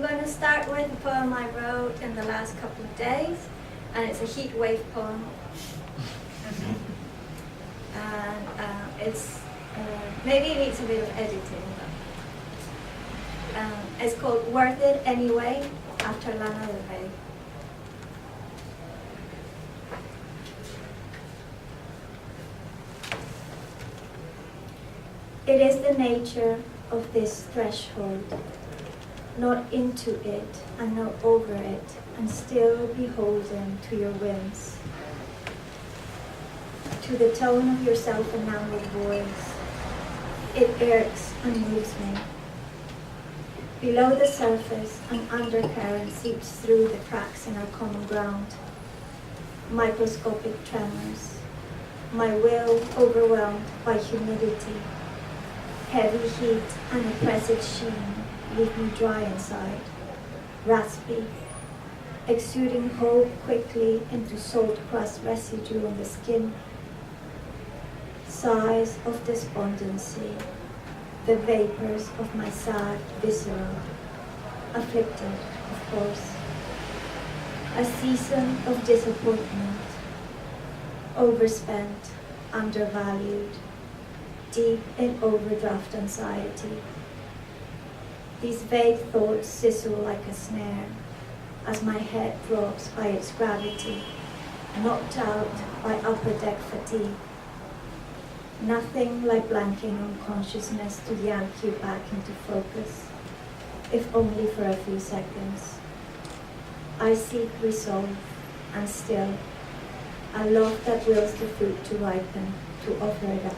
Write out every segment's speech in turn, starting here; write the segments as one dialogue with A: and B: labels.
A: I'm going to start with a poem I wrote in the last couple of days, and it's a heat wave poem. And it's maybe it needs a bit of editing, but it's called Worth It Anyway, after Lana Del Rey. It is the nature of this threshold, not into it and not over it, and still beholden to your whims, to the tone of your self-enamored voice. It irks and moves me. Below the surface, an undercurrent seeps through the cracks in our common ground. Microscopic tremors, my will overwhelmed by humidity. Heavy heat and oppressive sheen leave me dry inside, raspy, exuding hope quickly into salt crust residue on the skin. Sighs of despondency, the vapors of my sad visceral, afflicted, of course. A season of disappointment, overspent, undervalued, deep in overdraft anxiety. These vague thoughts sizzle like a snare as my head drops by its gravity, knocked out by upper deck fatigue. Nothing like blanking on consciousness to yank you back into focus, if only for a few seconds. I seek resolve, and still, a love that wills the fruit to ripen, to offer it up.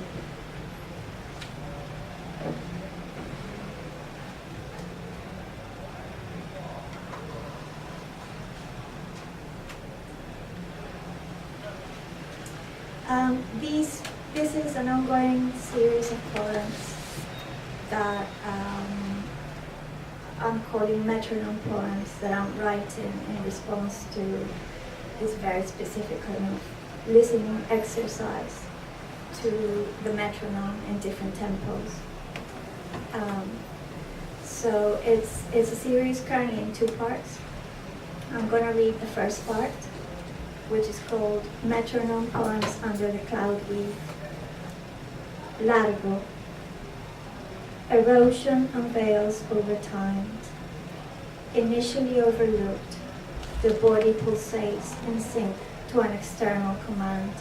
A: This is an ongoing series of poems that I'm calling metronome poems that I'm writing in response to this very specific kind of listening exercise to the metronome in different tempos. So it's a series currently in 2 parts. I'm going to read the first part, which is called Metronome Poems Under the Cloud Weave. Largo. Erosion unveils over time. Initially overlooked, the body pulsates in sync to an external command.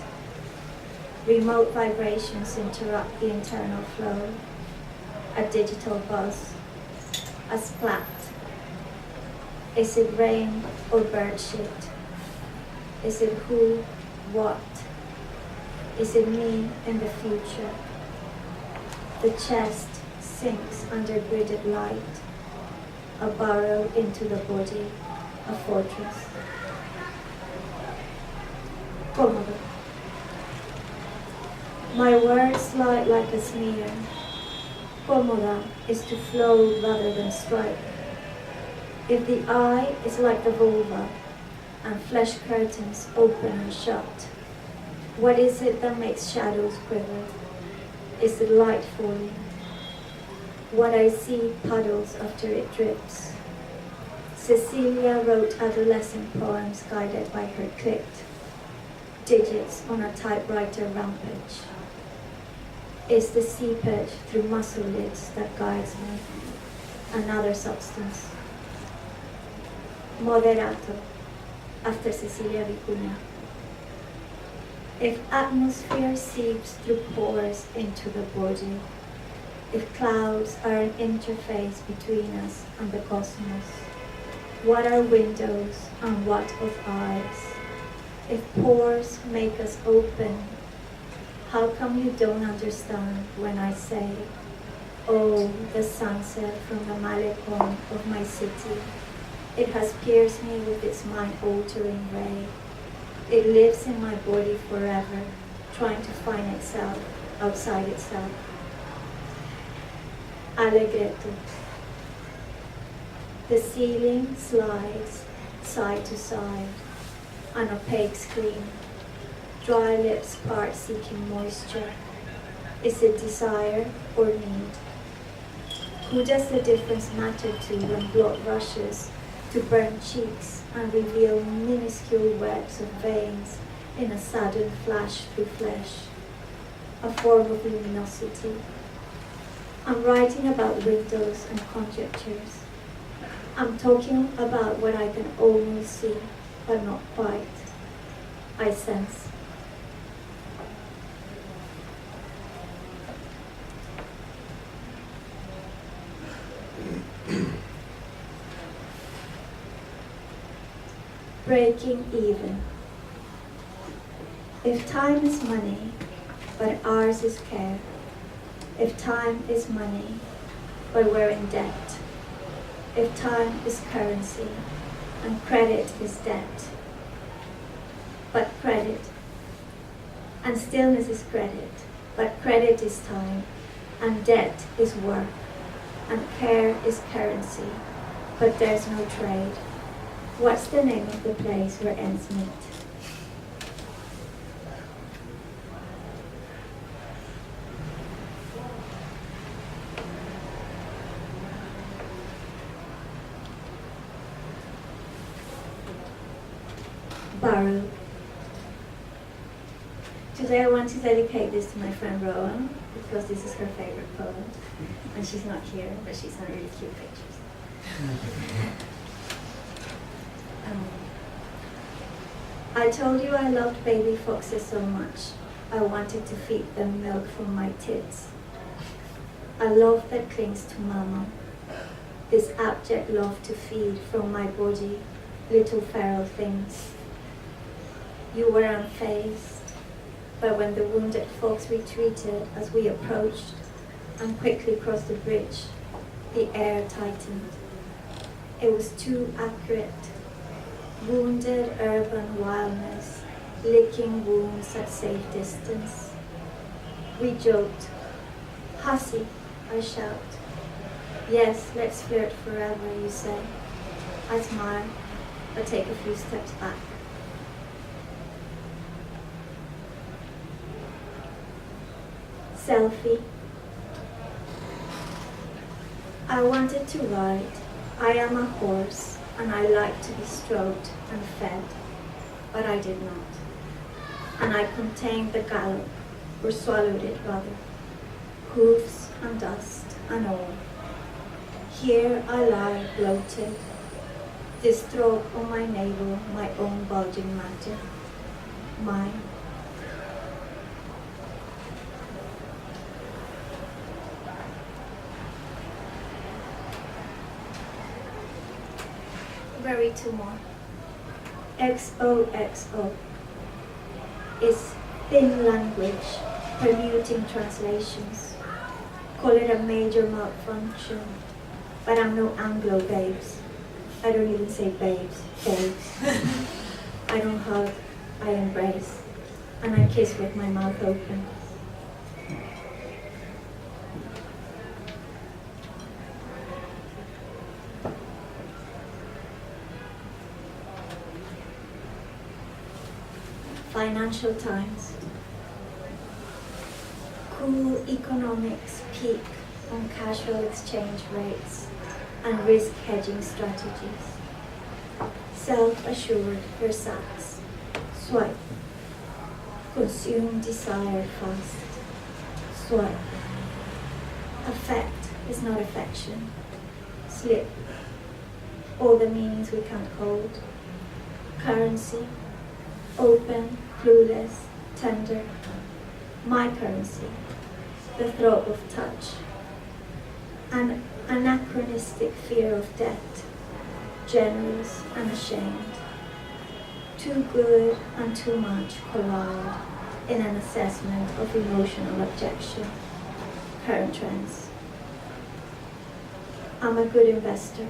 A: Remote vibrations interrupt the internal flow. A digital buzz. A splat. Is it rain or bird shit? Is it who, what? Is it me in the future? The chest sinks under gridded light, a burrow into the body, a fortress. Cómodo. My words slide like a smear. Cómoda is to flow rather than strike. If the eye is like the vulva, and flesh curtains open and shut, what is it that makes shadows quiver? Is it light falling? What I see puddles after it drips. Cecilia wrote adolescent poems guided by her clicked digits on a typewriter rampage. Is the seepage through muscle lids that guides me, another substance. Moderato, after Cecilia Vicuña. If atmosphere seeps through pores into the body, if clouds are an interface between us and the cosmos, what are windows and what of eyes? If pores make us open, how come you don't understand when I say, oh, the sunset from the malecon of my city, it has pierced me with its mind-altering ray. It lives in my body forever, trying to find itself outside itself. Allegretto. The ceiling slides side to side, an opaque screen. Dry lips part seeking moisture. Is it desire or need? Who does the difference matter to when blood rushes to burn cheeks and reveal minuscule webs of veins in a sudden flash through flesh, a form of luminosity? I'm writing about windows and conjectures. I'm talking about what I can almost see, but not quite. I sense. Breaking even. If time is money, but ours is care. If time is money, but we're in debt. If time is currency, and credit is debt. But credit, and stillness is credit, but credit is time, and debt is work, and care is currency, but there's no trade. What's the name of the place where ends meet? Borrow. Today I want to dedicate this to my friend Rowan, because this is her favorite poem, and she's not here, but she's sent really cute pictures. I told you I loved baby foxes so much, I wanted to feed them milk from my tits. A love that clings to mama, this abject love to feed from my body little feral things. You were unfazed, but when the wounded fox retreated as we approached and quickly crossed the bridge, the air tightened. It was too accurate. Wounded urban wildness, licking wounds at safe distance. We joked. Hussy, I shout. Yes, let's flirt forever, you say. I smile, but take a few steps back. Selfie. I wanted to ride. I am a horse, and I like to be stroked and fed, but I did not. And I contained the gallop, or swallowed it rather, hoofs and dust and all. Here I lie bloated, this throat on my navel, my own bulging matter, mine. Very two more. XOXO is thin language, polluting translations. Call it a major malfunction, but I'm no Anglo babes. I don't even say babes, babes. I don't hug, I embrace, and I kiss with my mouth open. Financial Times. Cool economics peak on casual exchange rates and risk hedging strategies. Self-assured Versace. Swipe. Consume desire fast. Swipe. Affect is not affection. Slip. All the meanings we can't hold. Currency. Open, clueless, tender. My currency, the throat of touch. An anachronistic fear of debt, generous and ashamed. Too good and too much collide in an assessment of emotional objection. Current trends. I'm a good investor.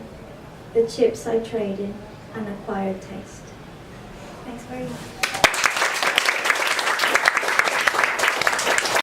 A: The chips I trade in, an acquired taste. Thanks very much.